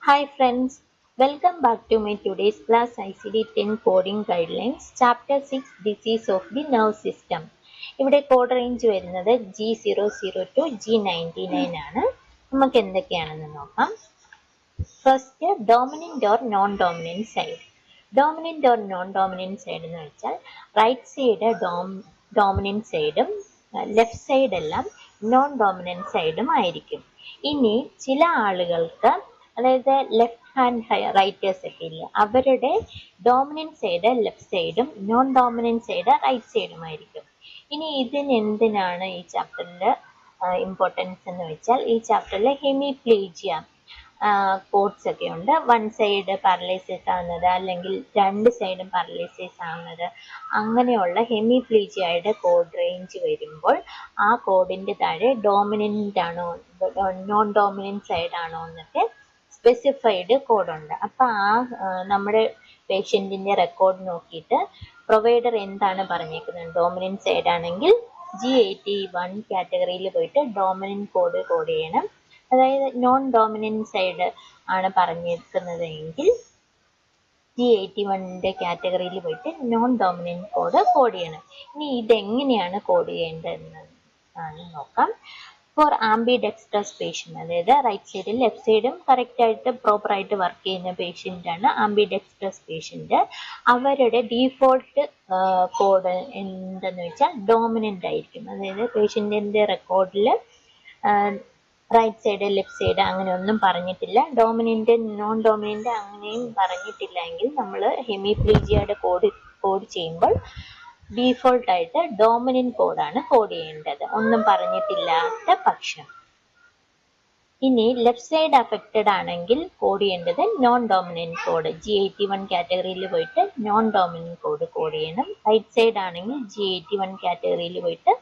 Hi friends, welcome back to my today's class ICD-10 coding guidelines, chapter 6 disease of the nerve system. ഇവിടെ code range വരുന്നത് G002 G99 ആണ്. നമുക്ക് എന്തൊക്കെയാണെന്ന് നോക്കാം. First, dominant or non dominant side. Dominant or non dominant side എന്ന് വെച്ചാൽ right side dominant സൈഡും left side എല്ലാം നോൺ ഡോമിനന്റ് സൈഡും ആയിരിക്കും. ഇനി ചില ആളുകൾക്ക്, അതായത് ലെഫ്റ്റ് ഹാൻഡ് റൈറ്റേഴ്സ് ഒക്കെ ഇല്ല, അവരുടെ ഡോമിനന്റ് സൈഡ് ലെഫ്റ്റ് സൈഡും നോൺ ഡോമിനന്റ് സൈഡ് റൈറ്റ് സൈഡും ആയിരിക്കും. ഇനി ഇതിന് എന്തിനാണ് ഈ ചാപ്റ്ററിൽ ഇമ്പോർട്ടൻസ് എന്ന് വെച്ചാൽ, ഈ ചാപ്റ്ററിൽ ഹെമിപ്ലീജിയ കോഡ്സ് ഒക്കെ ഉണ്ട്. വൺ സൈഡ് പാരലൈസിസ് ആവുന്നത്, അല്ലെങ്കിൽ രണ്ട് സൈഡും പാരലൈസിസ് ആവുന്നത്, അങ്ങനെയുള്ള ഹെമിപ്ലീജിയയുടെ കോഡ് റേഞ്ച് വരുമ്പോൾ ആ കോഡിന്റെ താഴെ ഡോമിനന്റ് ആണോ നോൺ ഡോമിനന്റ് സൈഡ് ആണോ എന്നൊക്കെ സ്പെസിഫൈഡ് കോഡുണ്ട്. അപ്പൊ നമ്മുടെ പേഷ്യന്റിന്റെ റെക്കോർഡ് നോക്കിയിട്ട് പ്രൊവൈഡർ എന്താണ് പറഞ്ഞേക്കുന്നത്, ഡോമിനന്റ് സൈഡ് ആണെങ്കിൽ G81 കാറ്റഗറിയിൽ പോയിട്ട് ഡോമിനന്റ് കോഡ് ചെയ്യണം. അതായത് നോൺ ഡോമിനന്റ് സൈഡ് ആണ് പറഞ്ഞിരിക്കുന്നത് എങ്കിൽ G81 കാറ്റഗറിയിൽ പോയിട്ട് നോൺ ഡോമിനന്റ് കോഡ് ചെയ്യണം. ഇനി ഇതെങ്ങനെയാണ് കോഡ് ചെയ്യേണ്ടതെന്ന് നോക്കാം. ഫോർ ആംബിഡെക്സ്ട്രസ് പേഷ്യന്റ്, അതായത് റൈറ്റ് സൈഡും ലെഫ്റ്റ് സൈഡും കറക്റ്റ് ആയിട്ട് പ്രോപ്പർ ആയിട്ട് വർക്ക് ചെയ്യുന്ന പേഷ്യന്റ് ആണ് ആംബിഡെക്സ്ട്രസ് പേഷ്യന്റ്. അവരുടെ ഡീഫോൾട്ട് കോഡ് എന്തെന്ന് വെച്ചാൽ ഡോമിനന്റ് ആയിരിക്കും. അതായത് പേഷ്യന്റിന്റെ റെക്കോർഡിൽ റൈറ്റ് സൈഡ് ലെഫ്റ്റ് സൈഡ് അങ്ങനെ ഒന്നും പറഞ്ഞിട്ടില്ല, ഡോമിനന്റ് നോൺ ഡോമിനന്റ് അങ്ങനെയും പറഞ്ഞിട്ടില്ല എങ്കിൽ നമ്മൾ ഹെമിപ്ലീജിയയുടെ കോഡ് ചെയ്യുമ്പോൾ ഡീഫോൾട്ട് ആയിട്ട് ഡോമിനന്റ് കോഡാണ് കോഡ് ചെയ്യേണ്ടത്, ഒന്നും പറഞ്ഞിട്ടില്ലാത്ത പക്ഷം. ഇനി ലെഫ്റ്റ് സൈഡ് അഫക്റ്റഡ് ആണെങ്കിൽ കോഡ് ചെയ്യേണ്ടത് നോൺ ഡോമിനന്റ് കോഡ്. G81 കാറ്റഗറിയിൽ പോയിട്ട് നോൺ ഡോമിനന്റ് കോഡ് ചെയ്യണം. റൈറ്റ് സൈഡ് ആണെങ്കിൽ G81 കാറ്റഗറിയിൽ പോയിട്ട്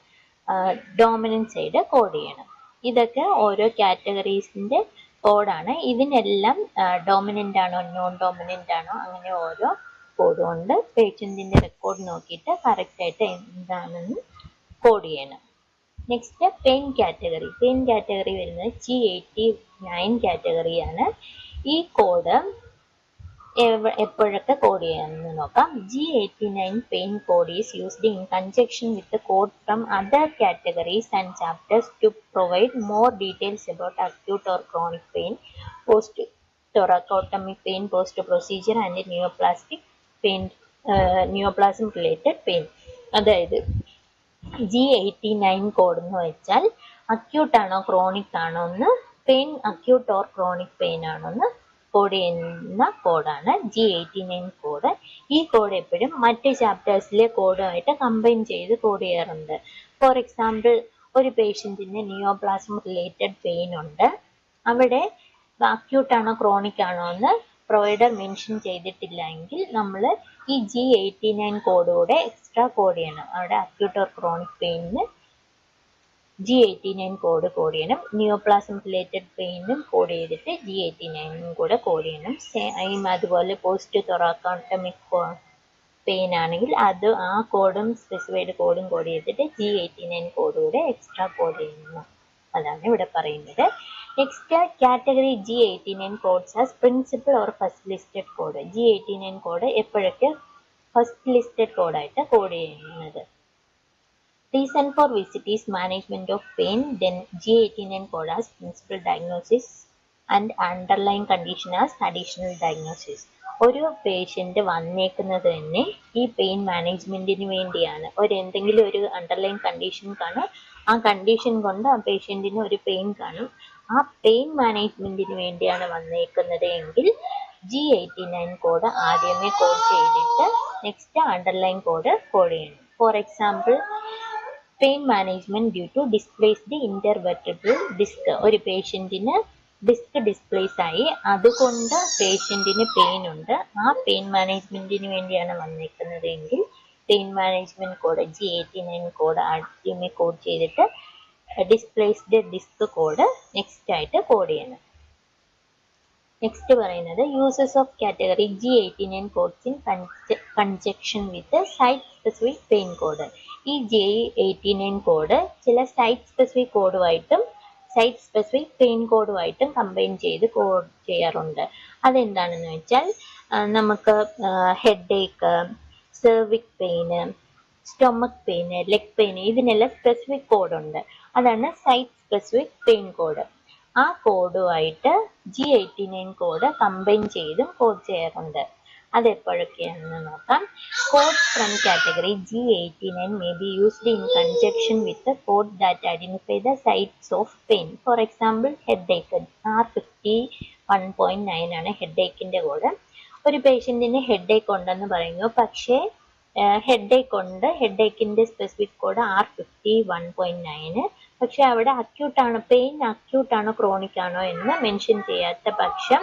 ഡോമിനന്റ് സൈഡ് കോഡ് ചെയ്യണം. ഇതൊക്കെ ഓരോ കാറ്റഗറീസിന്റെ കോഡാണ്. ഇതിനെല്ലാം ഡോമിനന്റ് ആണോ നോൺ ഡോമിനന്റ് ആണോ അങ്ങനെ ഓരോ കോഡ് കൊണ്ട് പേഷ്യന്റിന്റെ റെക്കോർഡ് നോക്കിയിട്ട് കറക്റ്റ് ആയിട്ട് എന്താണെന്ന് കോഡ് ചെയ്യണം. Next, pain category. Pain category വരുന്നത് G89 കാറ്റഗറിയാണ്. ഈ കോഡ് എപ്പോഴൊക്കെ കോഡ് ചെയ്യാമെന്ന് നോക്കാം. G89 pain code is used in conjunction with code from other categories and chapters to provide more details about acute or chronic pain, post thoracotomic pain, post procedure and neoplastic pain, neoplasm related pain. അതായത് G89 code എന്ന് വെച്ചാൽ acute ആണോ chronic ആണോ എന്ന്, pain acute or chronic pain ആണോ എന്ന് code ചെയ്യുന്ന കോഡാണ് G89 കോഡ്. ഈ കോഡ് എപ്പോഴും മറ്റ് ചാപ്റ്റേഴ്സിലെ കോഡുമായിട്ട് കമ്പൈൻ ചെയ്ത് കോഡ് ചെയ്യാറുണ്ട്. ഫോർ എക്സാമ്പിൾ, ഒരു പേഷ്യന്റിന് നിയോപ്ലാസം റിലേറ്റഡ് പെയിൻ ഉണ്ട്, അവിടെ അക്യൂട്ട് ആണോ ക്രോണിക് ആണോ എന്ന് പ്രൊവൈഡർ മെൻഷൻ ചെയ്തിട്ടില്ല എങ്കിൽ നമ്മൾ ഈ G89 കോഡ് കൂടെ എക്സ്ട്രാ കോഡ് ചെയ്യണം. അവിടെ അക്യൂട്ട് ഓർ ക്രോണിക് പെയിനിന് G89 കോഡ് ചെയ്യണം. നിയോപ്ലാസം റിലേറ്റഡ് പെയിനും കോഡ് ചെയ്തിട്ട് G89 കൂടെ കോഡ് ചെയ്യണം. സെയിം അതുപോലെ പോസ്റ്റ് തൊറാക്കോട്ടമിക് പെയിൻ ആണെങ്കിൽ അത് ആ കോഡും സ്പെസിഫൈഡ് കോഡും കോഡ് ചെയ്തിട്ട് G89 കോഡ് കൂടെ എക്സ്ട്രാ കോഡ് ചെയ്യുന്നു. അതാണ് ഇവിടെ പറയുന്നത്. Next, category G89 codes as principal or first listed code. G89 code എപ്പോഴൊക്കെ ഫസ്റ്റ് ലിസ്റ്റഡ് കോഡായിട്ട് കോഡ് ചെയ്യുന്നത്. Reason for visit is management of pain, then G89 code as principal diagnosis and underlying condition as additional diagnosis. ഒരു patient വന്നേക്കുന്നത് തന്നെ ഈ pain മാനേജ്മെന്റിന് വേണ്ടിയാണ്. എന്തെങ്കിലും ഒരു അണ്ടർലൈൻ കണ്ടീഷൻ കാണും, ആ കണ്ടീഷൻ കൊണ്ട് ആ പേഷ്യന്റിന് ഒരു പെയിൻ കാണും, ആ പെയിൻ മാനേജ്മെന്റിന് വേണ്ടിയാണ് വന്നേക്കുന്നത് എങ്കിൽ G89 കോഡ് ആദ്യമേ കോഡ് ചെയ്തിട്ട് നെക്സ്റ്റ് അണ്ടർലൈൻ കോഡ് ചെയ്യണം. For example, pain management due to displaced intervertebral disc. ഒരു പേഷ്യന്റിന് ഡിസ്ക് ഡിസ്പ്ലേസ് ആയി, അതുകൊണ്ട് പേഷ്യന്റിന് പെയിൻ ഉണ്ട്, ആ പെയിൻ മാനേജ്മെന്റിന് വേണ്ടിയാണ് വന്നിരിക്കുന്നത് എങ്കിൽ pain management code G89 code ആദ്യമേ കോഡ് ചെയ്തിട്ട് ഡിസ്പ്ലേസ്ഡ് ഡിസ്ക് കോഡ് നെക്സ്റ്റ് ആയിട്ട് കോഡ് ചെയ്യണം. നെക്സ്റ്റ് പറയുന്നത് uses of category G89 codes in conjunction with site specific pain code. ഈ G89 കോഡ് ചില സൈറ്റ് സ്പെസിഫിക് കോഡുമായിട്ടും സൈറ്റ് സ്പെസിഫിക് പെയിൻ കോഡുമായിട്ടും combine ചെയ്ത് കോഡ് ചെയ്യാറുണ്ട്. അതെന്താണെന്ന് വെച്ചാൽ നമുക്ക് ഹെഡ് ഏക്ക്, സെർവിക് pain, stomach pain, leg pain ഇതിനെല്ലാം സ്പെസിഫിക് കോഡുണ്ട്. അതാണ് സൈറ്റ് സ്പെസിഫിക് പെയിൻ കോഡ്. ആ കോഡുമായിട്ട് G89 കോഡ് കമ്പൈൻ ചെയ്തും കോഡ് ചെയ്യാറുണ്ട്. അതെപ്പോഴൊക്കെയാണെന്ന് നോക്കാം. Code from category G89 may be used in conjunction with the code that identify the sites of pain. For example, headache R51.9 ആണ് ഹെഡേക്കിന്റെ code. ഒരു പേഷ്യന്റിന് headache ഉണ്ടെന്ന് പറയുന്നു, പക്ഷേ ഹെഡേക്ക് ഉണ്ട്, ഹെഡേക്കിന്റെ സ്പെസിഫിക് കോഡ് R51.9, പക്ഷെ അവിടെ അക്യൂട്ടാണ്, പെയിൻ അക്യൂട്ടാണോ ക്രോണിക് ആണോ എന്ന് മെൻഷൻ ചെയ്യാത്ത പക്ഷം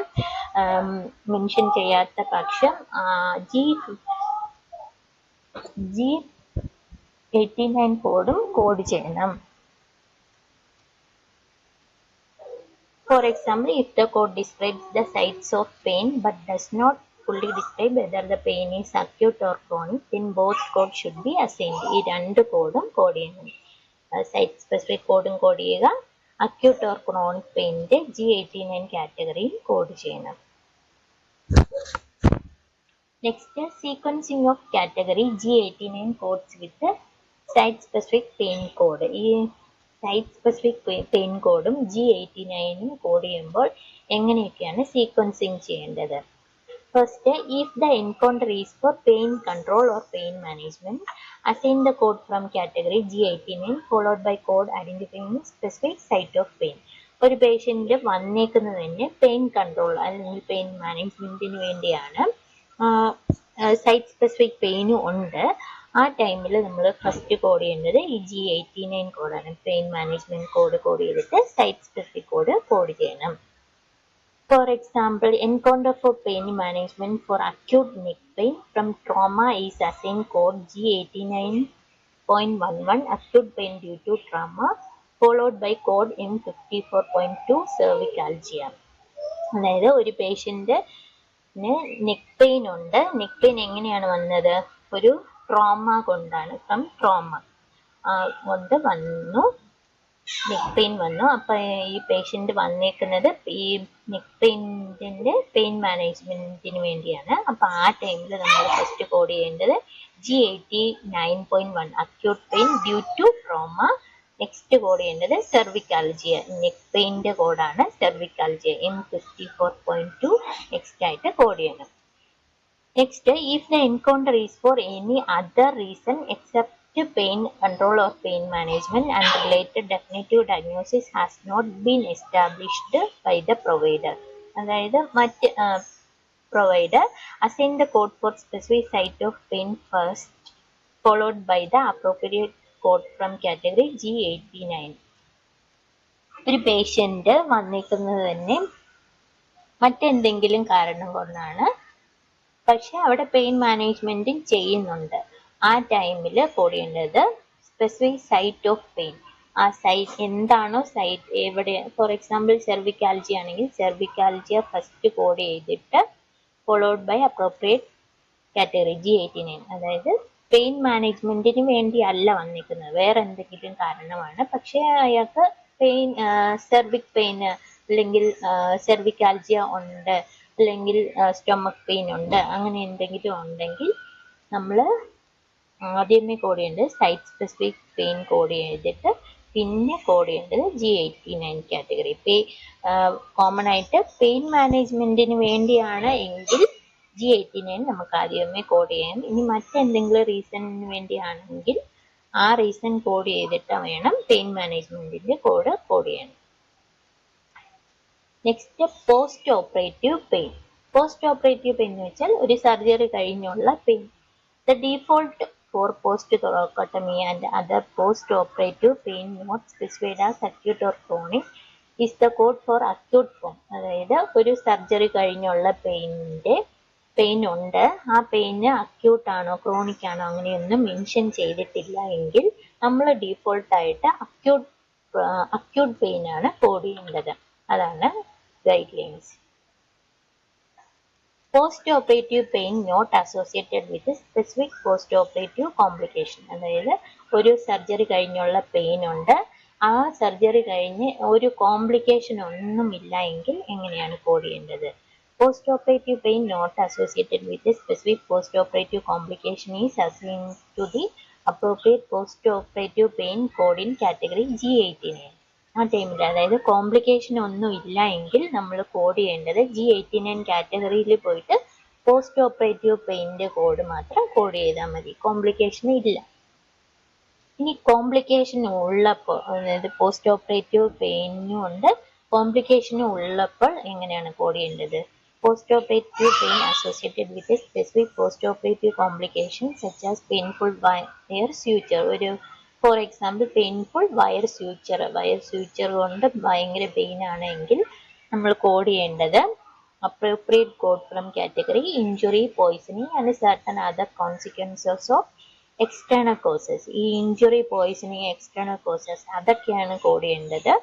G89 കോഡും കോഡ് ചെയ്യണം. For example, if the code describes the sites of pain but does not fully describe whether the pain is acute or chronic, then both codes should be assigned. ഈ രണ്ട് കോഡും code ചെയ്യണം. Site specific കോഡും code ചെയ്യുക, acute or chronic പെയിനിന്റെ G89 കാറ്റഗറിയും code ചെയ്യണം. Next, sequencing of category G89 codes with site specific pain code. ഈ സൈറ്റ് സ്പെസിഫിക് പെയിൻ കോഡും G89 കോഡ് ചെയ്യുമ്പോൾ എങ്ങനെയൊക്കെയാണ് സീക്വൻസിങ് ചെയ്യേണ്ടത്? First, if the encounter is for pain control or pain management, assign the code from category G89 followed by code identifying specific site of pain. ഒരു patient വന്നേക്കുന്നത് തന്നെ pain control അല്ലെങ്കിൽ pain മാനേജ്മെന്റിന് വേണ്ടിയാണ്. Site specific പെയിനും ഉണ്ട്. ആ ടൈമിൽ നമ്മൾ ഫസ്റ്റ് കോഡ് ചെയ്യേണ്ടത് ഈ G89 കോഡാണ്. പെയിൻ മാനേജ്മെന്റ് കോഡ് കോഡ് ചെയ്തിട്ട് സൈറ്റ് സ്പെസിഫിക് കോഡ് കോഡ് ചെയ്യണം. For example, encounter for pain management for acute neck pain from trauma is assigned code G89.11 acute pain due to trauma followed by code M54.2 cervicalgia. അതായത് ഒരു പേഷ്യന്റിന് neck pain ഉണ്ട്. Neck pain എങ്ങനെയാണ് വന്നത്? ഒരു trauma കൊണ്ടാണ്, from trauma കൊണ്ട് വന്നു, neck pain വന്നു. അപ്പൊ ഈ പേഷ്യന്റ് വന്നേക്കുന്നത് ഈ നെക്ക് പെയിന്റെ പെയിൻ മാനേജ്മെന്റിന് വേണ്ടിയാണ്. അപ്പൊ ആ ടൈമിൽ നമ്മൾ ഫസ്റ്റ് കോഡ് ചെയ്യേണ്ടത് G89.1 acute pain due to trauma. Next code ചെയ്യേണ്ടത് സെർവിക്കാൽജിയ, നെക്ക് പെയിന്റെ കോഡാണ് സെർവിക്കാൽജിയ, M54.2 നെക്സ്റ്റ് ആയിട്ട് കോഡ് ചെയ്യണം. Next, if the encounter is for any other reason except pain control or pain management and related definitive diagnosis has not been established by the provider, അതായത് മറ്റ് provider, assign the code for specific site of pain first followed by the appropriate code from category G89. ഒരു patient വന്നിരിക്കുന്നത് തന്നെ മറ്റെന്തെങ്കിലും കാരണം കൊണ്ടാണ്, പക്ഷെ അവിടെ പെയിൻ മാനേജ്മെന്റും ചെയ്യുന്നുണ്ട്. ആ ടൈമിൽ കോഡ് ചെയ്യേണ്ടത് സ്പെസിഫിക് സൈറ്റ് ഓഫ് പെയിൻ. ആ സൈറ്റ് എന്താണോ, സൈറ്റ് എവിടെ, ഫോർ എക്സാമ്പിൾ സെർവിക്കാൽജിയ ആണെങ്കിൽ സെർവിക്കാൽജിയ ഫസ്റ്റ് കോഡ് ചെയ്തിട്ട് followed by appropriate category G89. അതായത് പെയിൻ മാനേജ്മെന്റിന് വേണ്ടി അല്ല വന്നിരിക്കുന്നത്, വേറെ എന്തെങ്കിലും കാരണമാണ്, പക്ഷെ അയാൾക്ക് പെയിൻ സെർവിക് പെയിൻ അല്ലെങ്കിൽ സെർവിക്കാൽജിയ ഉണ്ട്, അല്ലെങ്കിൽ സ്റ്റൊമക് പെയിൻ ഉണ്ട്, അങ്ങനെ എന്തെങ്കിലും ഉണ്ടെങ്കിൽ നമ്മൾ ആദ്യമേ കോഡ് ചെയ്യേണ്ടത് സൈറ്റ് സ്പെസിഫിക് പെയിൻ കോഡ് ചെയ്തിട്ട് പിന്നെ കോഡ് ചെയ്യേണ്ടത് G89 കാറ്റഗറി. കോമൺ ആയിട്ട് പെയിൻ മാനേജ്മെന്റിന് വേണ്ടിയാണ് എങ്കിൽ G89 നമുക്ക് ആദ്യമേ കോഡ് ചെയ്യാം. ഇനി മറ്റെന്തെങ്കിലും റീസണിന് വേണ്ടിയാണെങ്കിൽ ആ റീസൺ കോഡ് ചെയ്തിട്ട് വേണം പെയിൻ മാനേജ്മെന്റിന്റെ കോഡ് കോഡ് ചെയ്യാൻ. Next, post operative pain. Post operative pain എന്ന് വെച്ചാൽ ഒരു സർജറി കഴിഞ്ഞുള്ള pain. The default for post-thoracotomy and other post-operative pain not specified as acute or chronic is the code for acute form. അതായത് ഒരു surgery കഴിഞ്ഞുള്ള pain ഉണ്ട്, ആ pain acute ആണോ ക്രോണിക് ആണോ അങ്ങനെയൊന്നും മെൻഷൻ ചെയ്തിട്ടില്ല എങ്കിൽ നമ്മൾ ഡീഫോൾട്ട് ആയിട്ട് അക്യൂട്ട് പെയിൻ ആണ് കോഡ് ചെയ്യേണ്ടത്. അതാണ് guidelines. Post operative pain not associated with specific post operative complication. അതായത് ഒരു സർജറി കഴിഞ്ഞുള്ള പെയിൻ ഉണ്ട്, ആ സർജറി കഴിഞ്ഞ് ഒരു കോംപ്ലിക്കേഷൻ ഒന്നുമില്ല എങ്കിൽ എങ്ങനെയാണ് കോഡ് ചെയ്യേണ്ടത്? Post operative pain not associated with specific post operative complication is assigned to the appropriate post operative pain code in category G89. ആ ടൈമിൽ, അതായത് കോംപ്ലിക്കേഷൻ ഒന്നും ഇല്ല എങ്കിൽ നമ്മൾ കോഡ് ചെയ്യേണ്ടത് G89 കാറ്റഗറിയിൽ പോയിട്ട് പോസ്റ്റ് ഓപ്പറേറ്റീവ് പെയിൻ്റെ കോഡ് മാത്രം കോഡ് ചെയ്താൽ മതി. കോംപ്ലിക്കേഷൻ ഇല്ല. ഇനി കോംപ്ലിക്കേഷൻ ഉള്ളപ്പോൾ, അതായത് പോസ്റ്റ് ഓപ്പറേറ്റീവ് പെയിനും ഉണ്ട് കോംപ്ലിക്കേഷനും ഉള്ളപ്പോൾ എങ്ങനെയാണ് കോഡ് ചെയ്യേണ്ടത്? Post operative pain associated with specific post operative complication such as painful wire suture. ഒരു for example painful wire suture കൊണ്ട് ഭയങ്കര പെയിൻ ആണെങ്കിൽ നമ്മൾ കോഡ് ചെയ്യേണ്ടത് appropriate code from category injury, poisoning and certain other consequences of external causes. ഈ injury, poisoning, external causes അതൊക്കെയാണ് code ചെയ്യേണ്ടത്.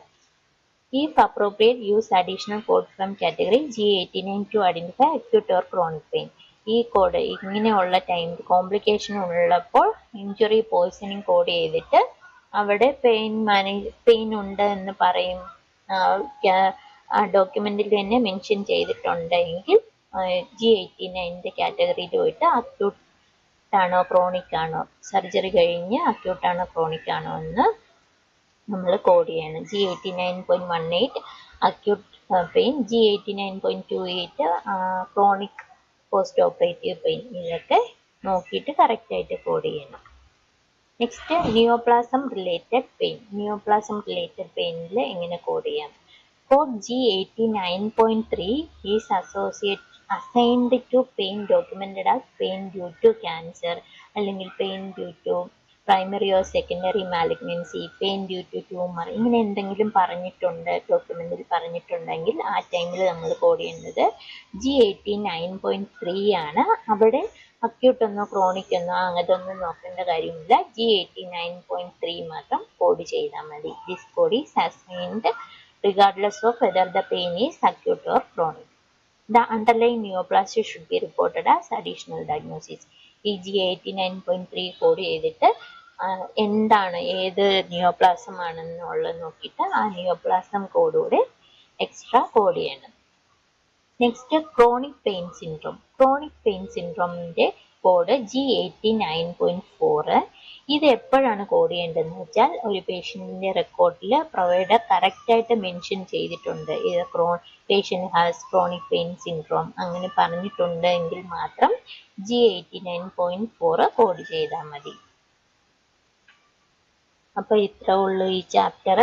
If appropriate, use additional code from category G89 to identify acute or chronic pain. ഈ code ഇങ്ങനെയുള്ള time complication ഉള്ളപ്പോൾ injury, poisoning code ചെയ്തിട്ട് അവിടെ pain ഉണ്ട് എന്ന് പറയും. ഡോക്യുമെന്റിൽ തന്നെ മെൻഷൻ ചെയ്തിട്ടുണ്ടെങ്കിൽ G89 കാറ്റഗറിയിൽ പോയിട്ട് അക്യൂട്ട് ആണോ ക്രോണിക് ആണോ, സർജറി കഴിഞ്ഞ് അക്യൂട്ട് ആണോ ക്രോണിക് ആണോ എന്ന് നമ്മൾ കോഡ് ചെയ്യണം. G89.18 acute pain, G89.28 chronic post operative pain. ഇതൊക്കെ നോക്കിയിട്ട് കറക്റ്റായിട്ട് കോഡ് ചെയ്യണം. Next neoplasm related pain. Neoplasm related പെയിനിൽ എങ്ങനെ കോഡ് ചെയ്യാം? Code G89.3 is assigned to pain documented as pain due to cancer, അല്ലെങ്കിൽ pain due to primary or secondary malignancy, pain due to tumor. ഇങ്ങനെ എന്തെങ്കിലും പറഞ്ഞിട്ടുണ്ട്, ഡോക്യുമെന്റിൽ പറഞ്ഞിട്ടുണ്ടെങ്കിൽ ആ ടൈമിൽ നമ്മൾ കോഡ് ചെയ്യുന്നത് G89.3 ആണ്. അവിടെ അക്യൂട്ട് എന്നോ ക്രോണിക് എന്നോ അങ്ങനത്തൊന്നും നോക്കേണ്ട കാര്യമില്ല. G89.3 മാത്രം കോഡ് ചെയ്താൽ മതി. This code is assigned regardless of whether the pain is acute or chronic. The underlying neoplasty should be reported as additional diagnosis. ഈ G89.3 കോഡ് ചെയ്തിട്ട് എന്താണ്, ഏത് നിയോപ്ലാസം ആണെന്നുള്ളത് നോക്കിയിട്ട് ആ നിയോപ്ലാസം കോഡൂടെ എക്സ്ട്രാ കോഡ് ചെയ്യണം. Next chronic pain syndrome. Chronic pain സിൻഡ്രോമിൻ്റെ കോഡ് G89.4. ഇത് എപ്പോഴാണ് കോഡ് ചെയ്യേണ്ടതെന്ന് വെച്ചാൽ ഒരു പേഷ്യൻറ്റിൻ്റെ റെക്കോർഡിൽ പ്രൊവൈഡർ കറക്റ്റായിട്ട് മെൻഷൻ ചെയ്തിട്ടുണ്ട്, ഇത് patient has chronic pain syndrome അങ്ങനെ പറഞ്ഞിട്ടുണ്ടെങ്കിൽ മാത്രം G89.4 കോഡ് ചെയ്താൽ മതി. അപ്പോൾ ഇത്ര ഉള്ളൂ ഈ ചാപ്റ്റർ.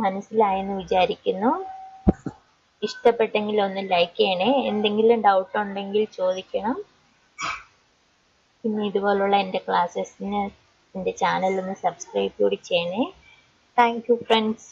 മനസ്സിലായെന്ന് വിചാരിക്കുന്നു. ഇഷ്ടപ്പെട്ടെങ്കിൽ ഒന്ന് ലൈക്ക് ചെയ്യണേ. എന്തെങ്കിലും ഡൗട്ട് ഉണ്ടെങ്കിൽ ചോദിക്കണം. പിന്നെ ഇതുപോലുള്ള എൻ്റെ ക്ലാസ്സസിന് എൻ്റെ ചാനൽ ഒന്ന് സബ്സ്ക്രൈബ് കൂടി ചെയ്യണേ. Thank you friends.